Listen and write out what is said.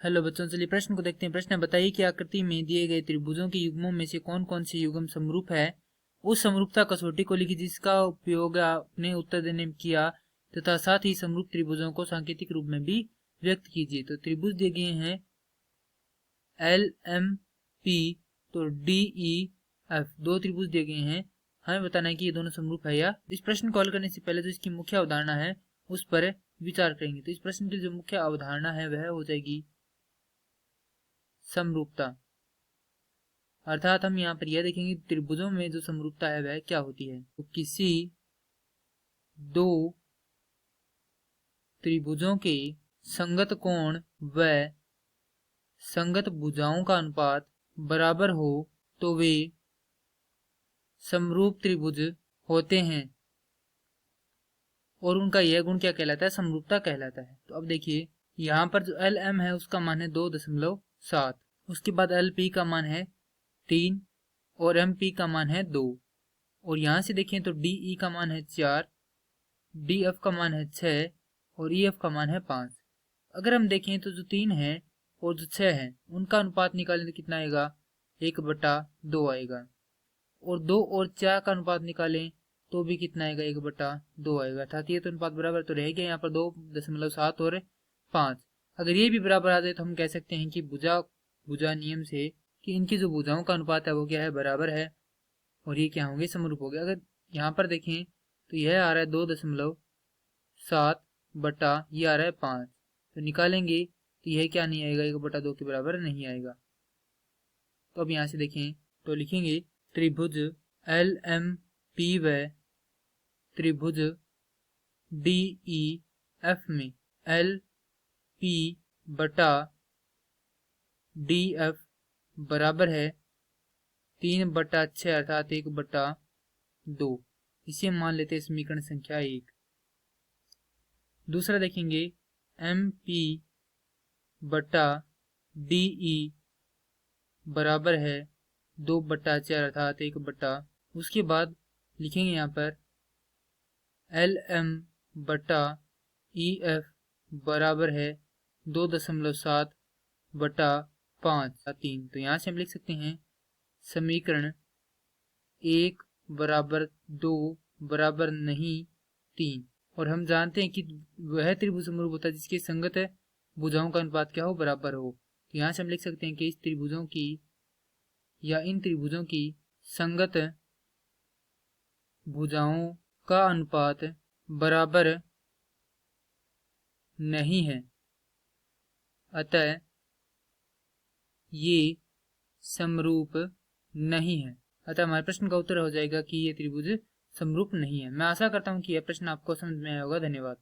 Hello बच्चों, चलिए प्रश्न को देखते हैं। प्रश्न बताइए कि आकृति में दिए गए त्रिभुजों के युग्मों में से कौन कौन से युग्म समरूप है। उस समरूपता कसौटी को लिखिए जिसका उपयोग आपने उत्तर देने में किया तथा साथ ही समरूप त्रिभुजों को सांकेतिक रूप में भी व्यक्त कीजिए। तो त्रिभुज दिए गए हैं LMP, तो DEF, दो त्रिभुज दिए गए हैं। हमें बताना है कि ये दोनों समरूप है या। इस प्रश्न को हल करने से पहले जो इसकी मुख्य अवधारणा है उस पर विचार करेंगे। तो इस प्रश्न की जो मुख्य अवधारणा है वह हो जाएगी समरूपता। अर्थात हम यहाँ पर यह देखेंगे त्रिभुजों में जो समरूपता है वह क्या होती है। तो किसी दो त्रिभुजों के संगत कोण व संगत भुजाओं का अनुपात बराबर हो तो वे समरूप त्रिभुज होते हैं और उनका यह गुण क्या कहलाता है, समरूपता कहलाता है। तो अब देखिए यहाँ पर जो LM है उसका मान है 2.7, उसके बाद LP का मान है 3 और MP का मान है 2, और यहाँ से देखें तो DE का मान है 4, DF का मान है 6 और EF का मान है 5। अगर हम देखें तो जो 3 है और जो 6 है उनका अनुपात निकालें तो कितना आएगा, 1/2 आएगा, और 2 और 4 का अनुपात निकालें तो भी कितना आएगा, 1/2 आएगा। अर्थात ये तो अनुपात बराबर तो रह गया यहाँ पर 2.7 और 5। अगर ये भी बराबर आ जाए तो हम कह सकते हैं कि भुजा नियम से कि इनकी जो भुजाओं का अनुपात है वो क्या है, बराबर है, और ये क्या होंगे, समरूप हो गए। अगर यहाँ पर देखें तो यह आ रहा है 2.7 बटा ये आ रहा है 5, तो निकालेंगे तो यह क्या नहीं आएगा, 1/2 के बराबर नहीं आएगा। तो अब यहाँ से देखें तो लिखेंगे त्रिभुज LMP व त्रिभुज DEF में LP बटा DF बराबर है 3/6 अर्थात 1/2। इसे हम मान लेते हैं समीकरण संख्या 1। दूसरा देखेंगे MP बटा DE बराबर है 2/4 अर्थात 1/, उसके बाद लिखेंगे यहाँ पर LM बटा EF बराबर है 2.7 बटा 5/3। तो यहाँ से हम लिख सकते हैं समीकरण 1 बराबर 2 बराबर नहीं 3, और हम जानते हैं कि वह त्रिभुज समरूप होता है जिसके संगत भुजाओं का अनुपात क्या हो, बराबर हो। तो यहाँ से हम लिख सकते हैं कि इस त्रिभुजों की या इन त्रिभुजों की संगत भुजाओं का अनुपात बराबर नहीं है, अतः ये समरूप नहीं है। अतः हमारे प्रश्न का उत्तर हो जाएगा कि ये त्रिभुज समरूप नहीं है। मैं आशा करता हूँ कि यह प्रश्न आपको समझ में आया होगा। धन्यवाद।